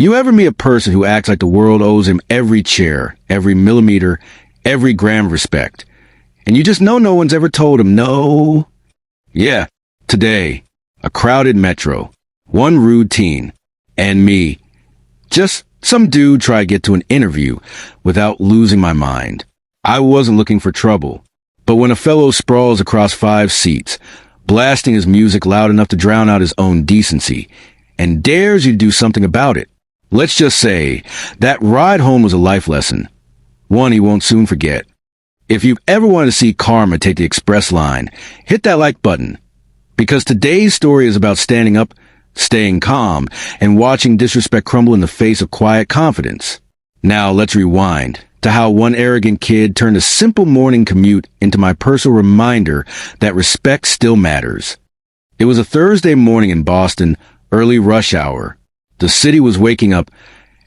You ever meet a person who acts like the world owes him every chair, every millimeter, every gram of respect, and you just know no one's ever told him no? Yeah, today, a crowded metro, one rude teen, and me. Just some dude try to get to an interview without losing my mind. I wasn't looking for trouble, but when a fellow sprawls across 5 seats, blasting his music loud enough to drown out his own decency, and dares you to do something about it, let's just say that ride home was a life lesson, one he won't soon forget. If you've ever wanted to see karma take the express line, hit that like button, because today's story is about standing up, staying calm, and watching disrespect crumble in the face of quiet confidence. Now let's rewind to how one arrogant kid turned a simple morning commute into my personal reminder that respect still matters. It was a Thursday morning in Boston, early rush hour. The city was waking up,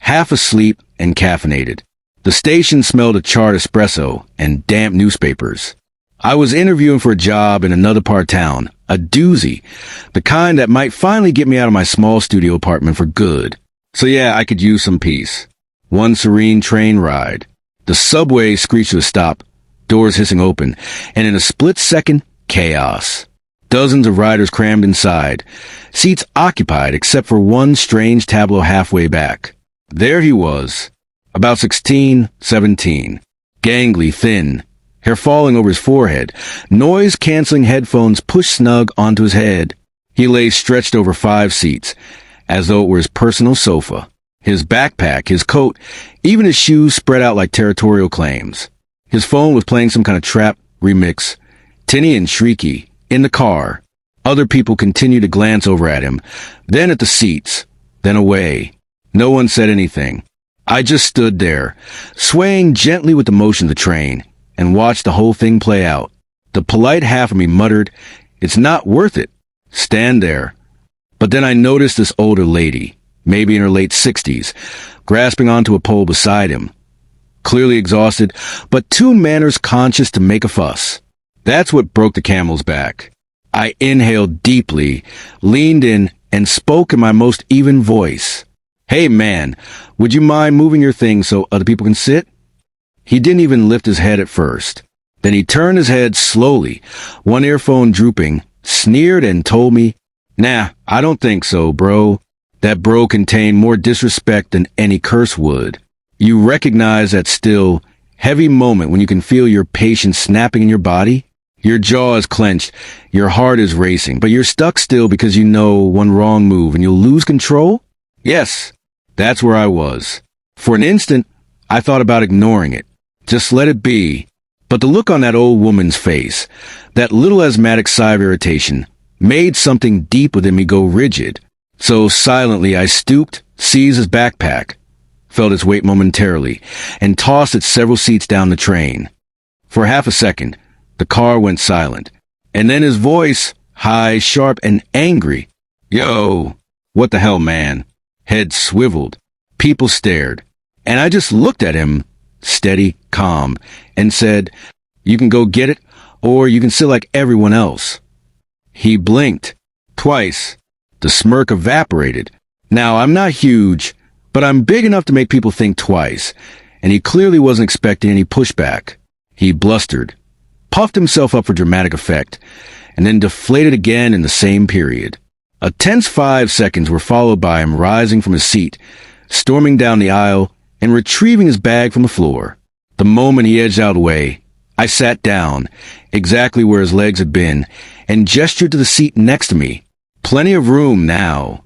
half asleep and caffeinated. The station smelled of charred espresso and damp newspapers. I was interviewing for a job in another part of town, a doozy, the kind that might finally get me out of my small studio apartment for good. So yeah, I could use some peace. One serene train ride. The subway screeched to a stop, doors hissing open, and in a split second, chaos. Dozens of riders crammed inside, seats occupied except for one strange tableau halfway back. There he was, about 16, 17, gangly, thin, hair falling over his forehead, noise-canceling headphones pushed snug onto his head. He lay stretched over 5 seats, as though it were his personal sofa. His backpack, his coat, even his shoes spread out like territorial claims. His phone was playing some kind of trap remix, tinny and shrieky, in the car. Other people continued to glance over at him, then at the seats, then away. No one said anything. I just stood there, swaying gently with the motion of the train, and watched the whole thing play out. The polite half of me muttered, "It's not worth it. Stand there." But then I noticed this older lady, maybe in her late 60s, grasping onto a pole beside him. Clearly exhausted, but too manners conscious to make a fuss. That's what broke the camel's back. I inhaled deeply, leaned in, and spoke in my most even voice. "Hey man, would you mind moving your thing so other people can sit?" He didn't even lift his head at first. Then he turned his head slowly, one earphone drooping, sneered and told me, "Nah, I don't think so, bro." That bro contained more disrespect than any curse would. You recognize that still, heavy moment when you can feel your patience snapping in your body? Your jaw is clenched, your heart is racing, but you're stuck still because you know one wrong move and you'll lose control? Yes, that's where I was. For an instant, I thought about ignoring it. Just let it be. But the look on that old woman's face, that little asthmatic sigh of irritation, made something deep within me go rigid. So silently I stooped, seized his backpack, felt its weight momentarily, and tossed it several seats down the train. For half a second, the car went silent, and then his voice, high, sharp, and angry. "Yo, what the hell, man?" Head swiveled. People stared, and I just looked at him, steady, calm, and said, "You can go get it, or you can sit like everyone else." He blinked. Twice. The smirk evaporated. Now, I'm not huge, but I'm big enough to make people think twice, and he clearly wasn't expecting any pushback. He blustered, puffed himself up for dramatic effect, and then deflated again in the same period. A tense 5 seconds were followed by him rising from his seat, storming down the aisle, and retrieving his bag from the floor. The moment he edged out of the way, I sat down, exactly where his legs had been, and gestured to the seat next to me. Plenty of room now.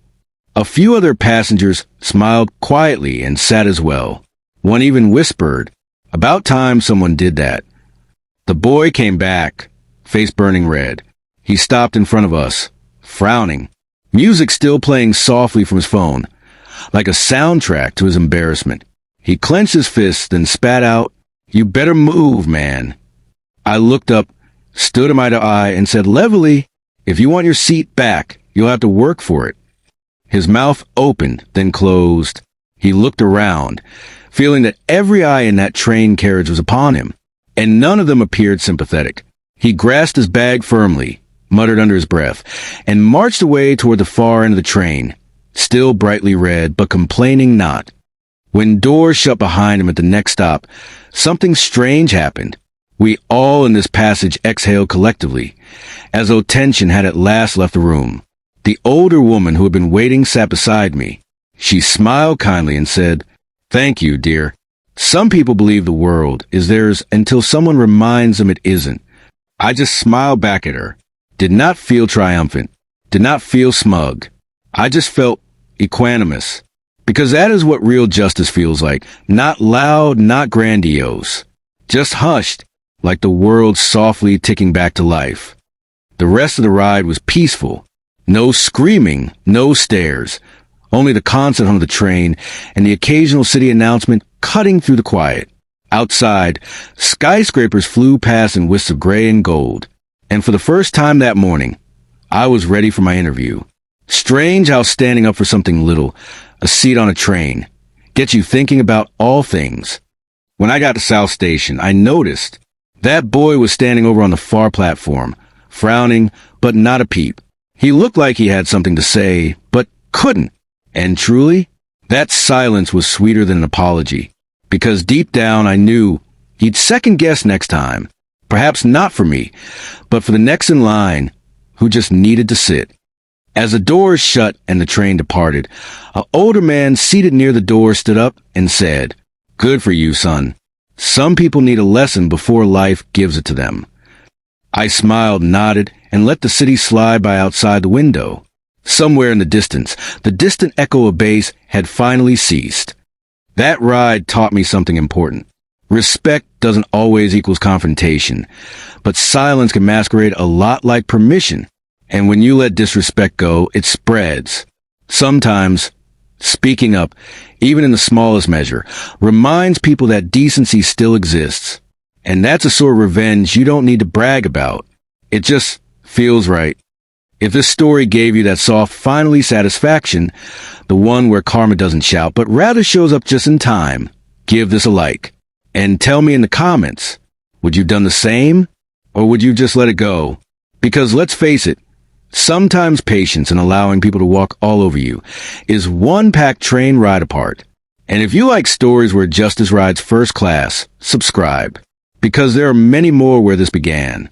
A few other passengers smiled quietly and sat as well. One even whispered, "About time someone did that." The boy came back, face burning red. He stopped in front of us, frowning, music still playing softly from his phone, like a soundtrack to his embarrassment. He clenched his fists, then spat out, "You better move, man." I looked up, stood him eye to eye, and said levelly, "If you want your seat back, you'll have to work for it." His mouth opened, then closed. He looked around, feeling that every eye in that train carriage was upon him, and none of them appeared sympathetic. He grasped his bag firmly, muttered under his breath, and marched away toward the far end of the train, still brightly red, but complaining not. When doors shut behind him at the next stop, something strange happened. We all in this passage exhaled collectively, as though tension had at last left the room. The older woman who had been waiting sat beside me. She smiled kindly and said, "Thank you, dear. Some people believe the world is theirs until someone reminds them it isn't." I just smiled back at her. Did not feel triumphant. Did not feel smug. I just felt equanimous. Because that is what real justice feels like. Not loud, not grandiose. Just hushed, like the world softly ticking back to life. The rest of the ride was peaceful. No screaming, no stares. Only the constant hum of the train and the occasional city announcement cutting through the quiet. Outside, skyscrapers flew past in wisps of gray and gold. And for the first time that morning, I was ready for my interview. Strange how standing up for something little, a seat on a train, gets you thinking about all things. When I got to South Station, I noticed that boy was standing over on the far platform, frowning, but not a peep. He looked like he had something to say, but couldn't. And truly, that silence was sweeter than an apology, because deep down I knew he'd second guess next time. Perhaps not for me, but for the next in line who just needed to sit. As the doors shut and the train departed, an older man seated near the door stood up and said, "Good for you, son. Some people need a lesson before life gives it to them." I smiled, nodded, and let the city slide by outside the window. Somewhere in the distance, the distant echo of bass had finally ceased. That ride taught me something important. Respect doesn't always equals confrontation, but silence can masquerade a lot like permission. And when you let disrespect go, it spreads. Sometimes, speaking up, even in the smallest measure, reminds people that decency still exists. And that's a sort of revenge you don't need to brag about. It just feels right. If this story gave you that soft, finally satisfaction, the one where karma doesn't shout, but rather shows up just in time, give this a like. And tell me in the comments, would you have done the same? Or would you just let it go? Because let's face it, sometimes patience and allowing people to walk all over you is one packed train ride apart. And if you like stories where justice rides first class, subscribe, because there are many more where this began.